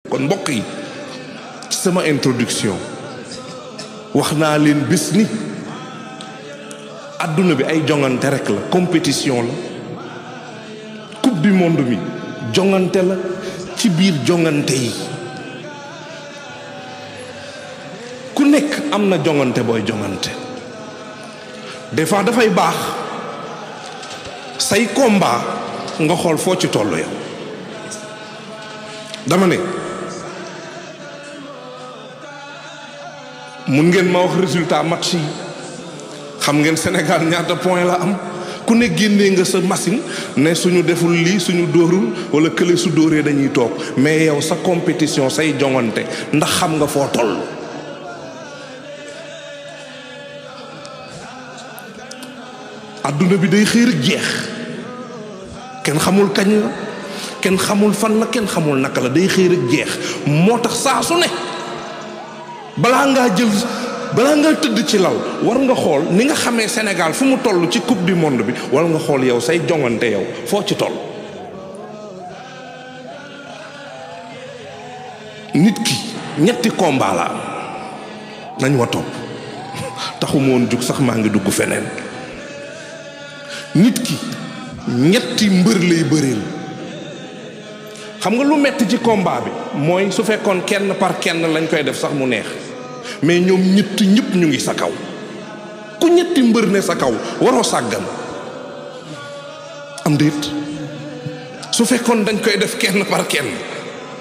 kon mbokk yi ci sama introduction wax naa leen bés ni adduna bi ay jongante rek la compétition la coupe du monde mi jongante la ci biir jongante yi ku nekk am na jongante booy jongante des fois dafay baax say combat nga xool foo ci tollu yow dama ne mun ngeen ma wax résultat match yi xam ngeen Sénégal ñaata point la am ku ne génnee nga sa machine ne suñu deful lii suñu dóorul wala kële su dóoree dañuy toog mais yow sa compétition say jongante ndax xam nga foo toll adduna bi day xëy rek jeex kenn xamul kañ la kenn xamul fan la kenn xamul naka la day xëy rek jeex moo tax saa su ne balaa ngaa tëdd ci lal war nga xool ni nga xamee Sénégal fu mu toll ci coupe du monde bi war nga xool yow say jongante yow foo ci toll nit ki ñetti combat la am nañ wa topp taxuma woon jug sax maa ngi dugg feneen nit ki ñetti mbër lay bëreel xam nga lu metti ci combat bi mooy su fekkoon kenn par kenn lañ koy def sax mu neex mais ñoom ñett ñëpp ñu ngi sa kaw ku ñetti mbër ne sa kaw waroo sàggan am déet su fekkoon dañ koy def kenn par kenn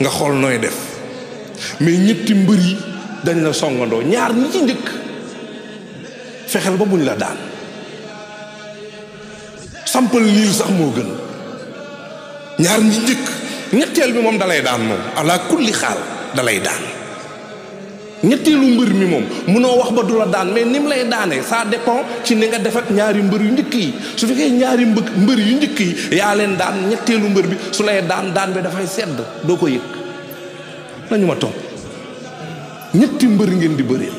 nga xool nooy def mais ñetti mbër yi dañ la songandoo ñaar ñi ci njëkk fexeel ba buñ la daan sampal niil sax moo gën ñaar ñi njëkk ñetteel bi moom dalay daan moom ala kulli xaal dalay daan ñetteelu mbër mi moom munoo wax ba du la daan mais ni mu lay daanee ça dépend ci ni nga def ak ñaari mbër yu njëkk yi su fekkee ñaari mbër yu njëkk yi yaa leen daan ñetteelu mbër bi su lay daan bi dafay sedd doo ko yëg nañu ma toog ñetti mbër ngeen di bëreel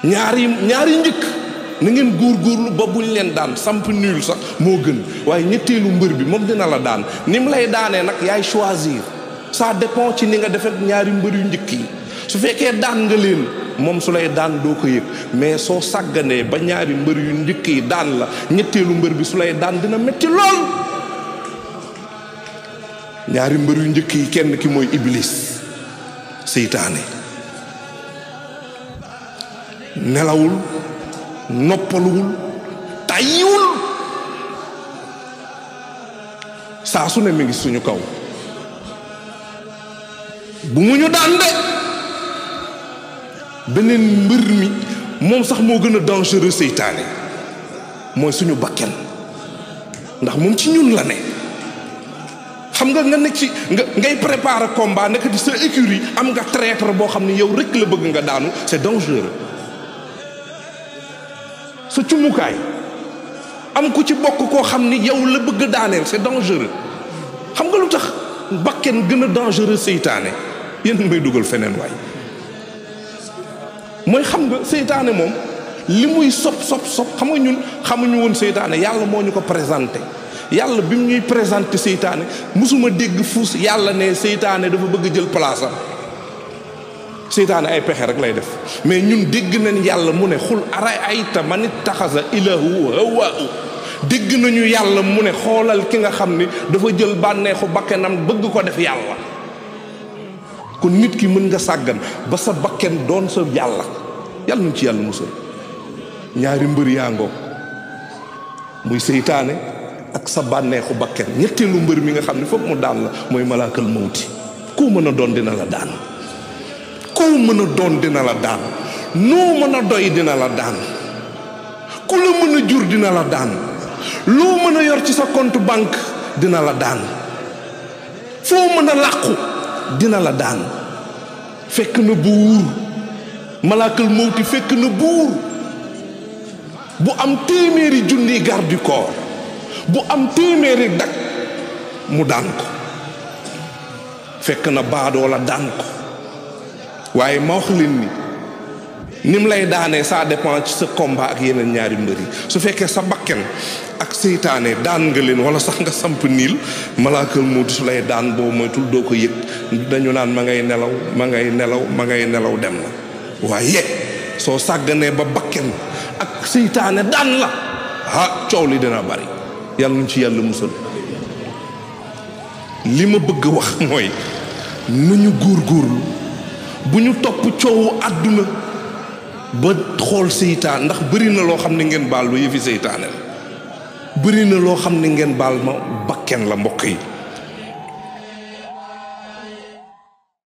ñaari njëkk na ngeen góorgóorlu ba buñ leen daan samp nul sax moo gën waaye ñetteelu mbër bi moom dina la daan ni mu lay daanee nag yaay choisir ça dépend ci ni nga def ak ñaari mbër yu njëkk yi su fekkee daan nga leen moom su lay daan doo ko yëg mais soo sàgganee ba ñaari mbër yu njëkk yi daan la ñetteelu mbër bi su lay daan dina metti lool ñaari mbër yu njëkk yi kenn ki mooy iblis seytaane nelawul noppaluwul tàyyiwul saa su ne mi ngi suñu kaw bu mu ñu daan de beneen mbër mi moom sax moo gën a dangereux seytaane mooy suñu bakken ndax moom ci ñun la ne xam nga nekk ci ngay préparer combat nekk di sa écurie am nga traître boo xam ne yow rek la bëgg nga daanu c'est dangereux sa cumukaay am ku ci bokk koo xam ni yow la bëgg daaneel c'est dangereux xam nga lu tax bakken gën a dangereux seytaane yéen may dugal feneen waay mooy xam nga seytaane moom li muy sob xam nga ñun xamuñu woon seytaane yàlla moo ñu ko présenté yàlla bi mu ñuy présenté seytaane musuma dégg fuus yàlla ne seytaane dafa bëgg jël place am seytaane ay pexe rek lay def mais ñun dégg nañ yàlla mu ne xul ara ayta man ittaxasa ilahu hawaahu dégg nañu yàlla mu ne xoolal ki nga xam ni dafa jël bànneexu bakkenam bëgg ko def yàlla kon nit ki mën nga sàggan ba sa bakken doon sa yàlla nañ ci yàlla musal ñaari mbër yaa ngoog muy seytaane ak sa bànneexu bakken ñetteelu mbër mi nga xam ne foog mu daan la mooy malaakal mawti koo mën a doon dina la daan koo mën a doon dina la daan noo mën a doy dina la daan ku la mën a jur dina la daan loo mën a yor ci sa compte banque dina la daan foo mën a làqu dina la daan fekk na buur malaakal mawti fekk na buur bu am téeméeri junni garde du corps bu am téeméeri dak mu daan ko fekk na baadoo la daan ko waaye ma wax leen ni nim lay daanee ça dépend ci sa combat ak yeneen ñaari mbër yi su fekkee sa bakken ak seytaane daan nga leen wala sax nga samp niil malaakal mawti su lay daan boo moytul doo ko yëg dañu naan ma ngay nelaw ma ngay nelaw ma ngay nelaw dem na waaye soo sàgganee ba bakken ak seytaane daan la coow li dina bari yàlla ñu ci yàlla musal li ma bëgg a wax mooy nañu góorgóorlu bu ñu topp coowu àdduna ba xool seytaan ndax bëri na loo xam ne ngeen baal lu yëfi seytaane la bëri na loo xam ne ngeen baal ma bakken la mbokk yi